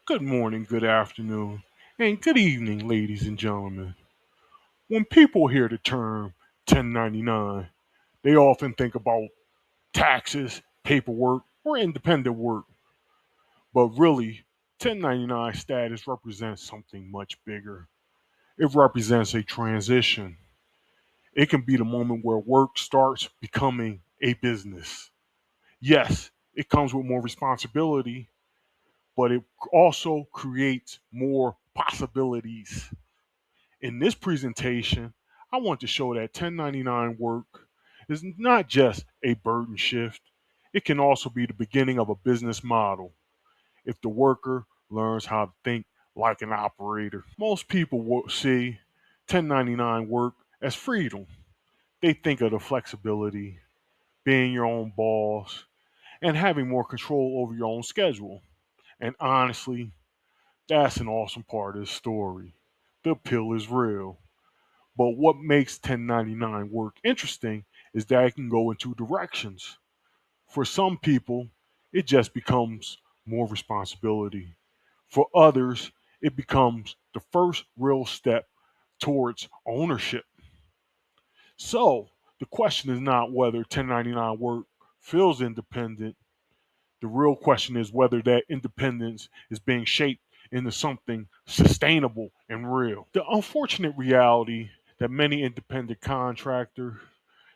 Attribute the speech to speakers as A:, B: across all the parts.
A: Good morning, good afternoon, and good evening, ladies and gentlemen. When people hear the term 1099, they often think about taxes, paperwork, or independent work. But really, 1099 status represents something much bigger. It represents a transition. It can be the moment where work starts becoming a business. Yes, it comes with more responsibility, but it also creates more possibilities. In this presentation, I want to show that 1099 work is not just a burden shift, it can also be the beginning of a business model if the worker learns how to think like an operator. Most people will see 1099 work as freedom. They think of the flexibility, being your own boss, and having more control over your own schedule. And honestly, that's an awesome part of the story. The appeal is real. But what makes 1099 work interesting is that it can go in two directions. For some people, it just becomes more responsibility. For others, it becomes the first real step towards ownership. So, the question is not whether 1099 work feels independent. The real question is whether that independence is being shaped into something sustainable and real. The unfortunate reality that many independent contractors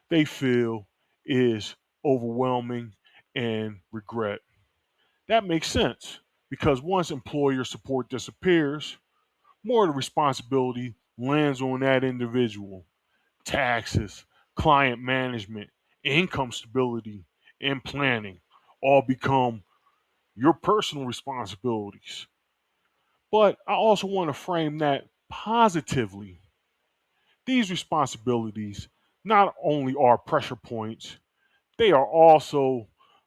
A: they feel is overwhelming and regret. That makes sense because once employer support disappears, more of the responsibility lands on that individual. Taxes, client management, income stability, and planning all become your personal responsibilities. But I also want to frame that positively. These responsibilities not only are pressure points, they are also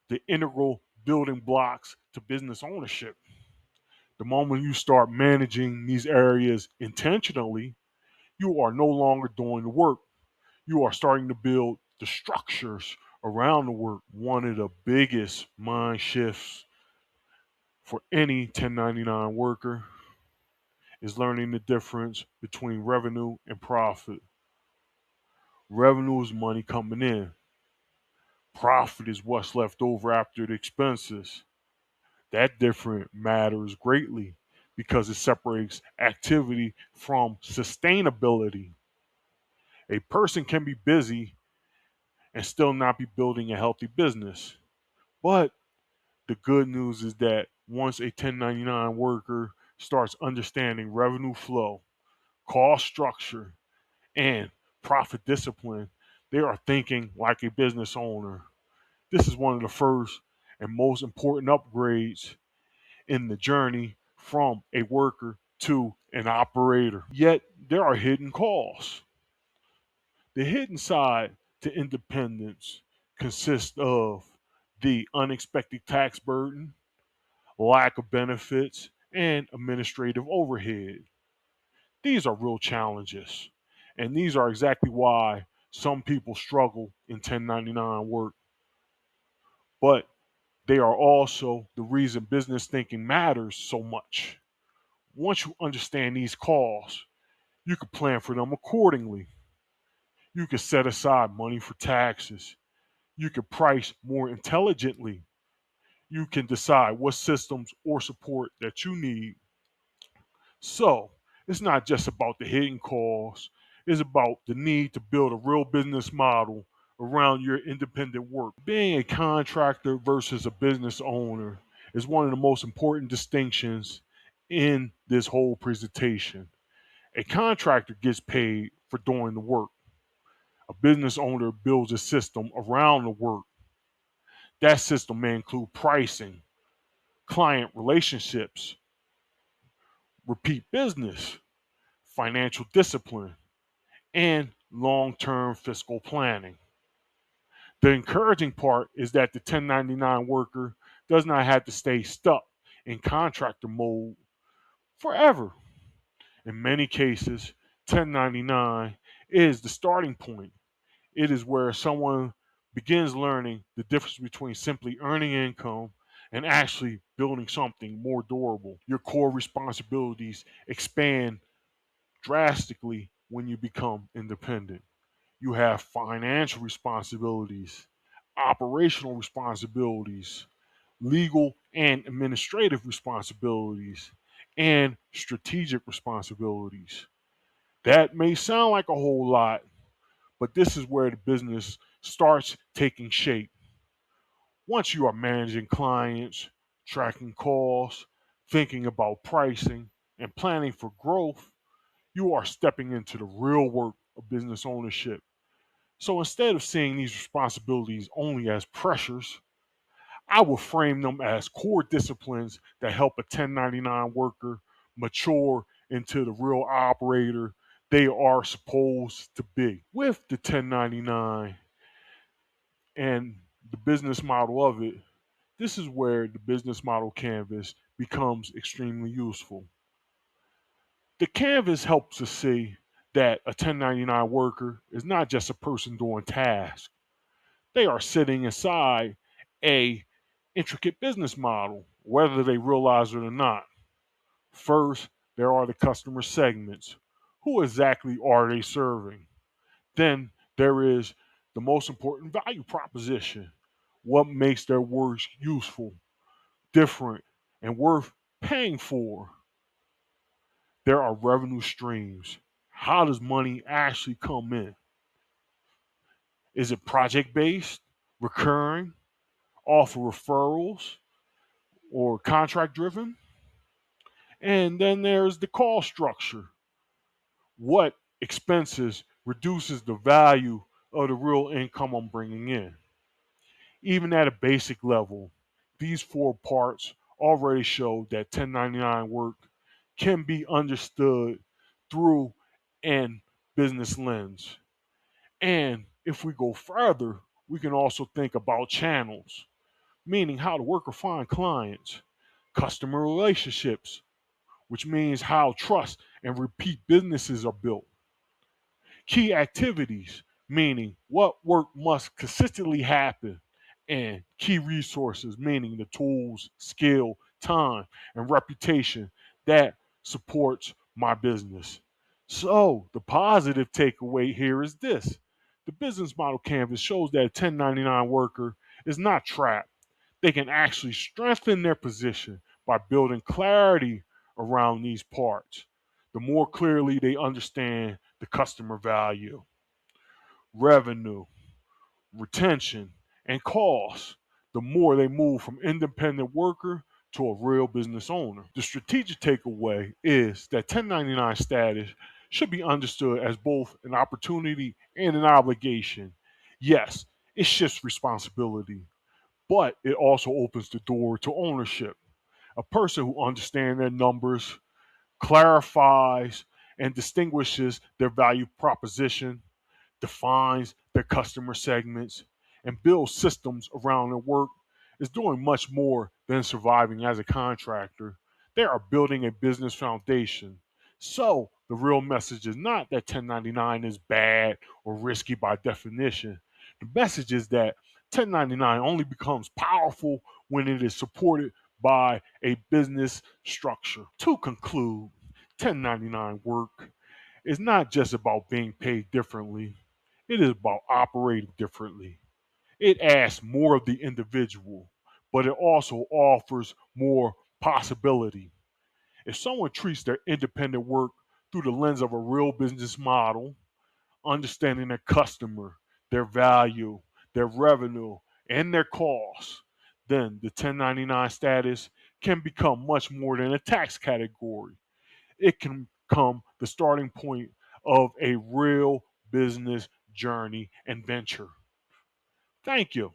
A: the integral building blocks to business ownership. The moment you start managing these areas intentionally, you are no longer doing the work. You are starting to build the structures around the work. One of the biggest mind shifts for any 1099 worker is learning the difference between revenue and profit. Revenue is money coming in. Profit is what's left over after the expenses. That difference matters greatly because it separates activity from sustainability. A person can be busy and still not be building a healthy business. But the good news is that once a 1099 worker starts understanding revenue flow, cost structure, and profit discipline, they are thinking like a business owner. This is one of the first and most important upgrades in the journey from a worker to an operator. Yet there are hidden costs. The hidden side to independence consists of the unexpected tax burden, lack of benefits, and administrative overhead. These are real challenges. And these are exactly why some people struggle in 1099 work. But they are also the reason business thinking matters so much. Once you understand these costs, you can plan for them accordingly. You can set aside money for taxes. You can price more intelligently. You can decide what systems or support that you need. So it's not just about the hidden costs, it's about the need to build a real business model around your independent work. Being a contractor versus a business owner is one of the most important distinctions in this whole presentation. A contractor gets paid for doing the work. A business owner builds a system around the work. That system may include pricing, client relationships, repeat business, financial discipline, and long term fiscal planning. The encouraging part is that the 1099 worker does not have to stay stuck in contractor mode forever. In many cases, 1099 is the starting point. It is where someone begins learning the difference between simply earning income and actually building something more durable. Your core responsibilities expand drastically when you become independent. You have financial responsibilities, operational responsibilities, legal and administrative responsibilities, and strategic responsibilities. That may sound like a whole lot, but this is where the business starts taking shape. Once you are managing clients, tracking costs, thinking about pricing, and planning for growth, you are stepping into the real work of business ownership. So instead of seeing these responsibilities only as pressures, I will frame them as core disciplines that help a 1099 worker mature into the real operator they are supposed to be. With the 1099 and the business model of it, this is where the business model canvas becomes extremely useful. The canvas helps us see that a 1099 worker is not just a person doing tasks. They are sitting inside a intricate business model, whether they realize it or not. First, there are the customer segments. Who exactly are they serving? Then there is the most important value proposition. What makes their work useful, different, and worth paying for? There are revenue streams. How does money actually come in? Is it project based, recurring, offer referrals, or contract driven? And then there's the cost structure. What expenses reduces the value of the real income I'm bringing in? Even at a basic level, these four parts already show that 1099 work can be understood through an business lens. And if we go further, we can also think about channels, meaning how the worker find clients, customer relationships, which means how trust and repeat businesses are built. Key activities, meaning what work must consistently happen, and key resources, meaning the tools, skill, time, and reputation that supports my business. So, the positive takeaway here is this: the business model canvas shows that a 1099 worker is not trapped. They can actually strengthen their position by building clarity around these parts. The more clearly they understand the customer value, revenue, retention, and costs, the more they move from independent worker to a real business owner. The strategic takeaway is that 1099 status should be understood as both an opportunity and an obligation. Yes, it shifts responsibility, but it also opens the door to ownership. A person who understands their numbers, clarifies and distinguishes their value proposition, defines their customer segments, and builds systems around their work is doing much more than surviving as a contractor. They are building a business foundation. So, the real message is not that 1099 is bad or risky by definition. The message is that 1099 only becomes powerful when it is supported by a business structure. To conclude, 1099 work is not just about being paid differently, it is about operating differently. It asks more of the individual, but it also offers more possibility. If someone treats their independent work through the lens of a real business model, understanding their customer, their value, their revenue, and their costs, then the 1099 status can become much more than a tax category. It can become the starting point of a real business journey and venture. Thank you.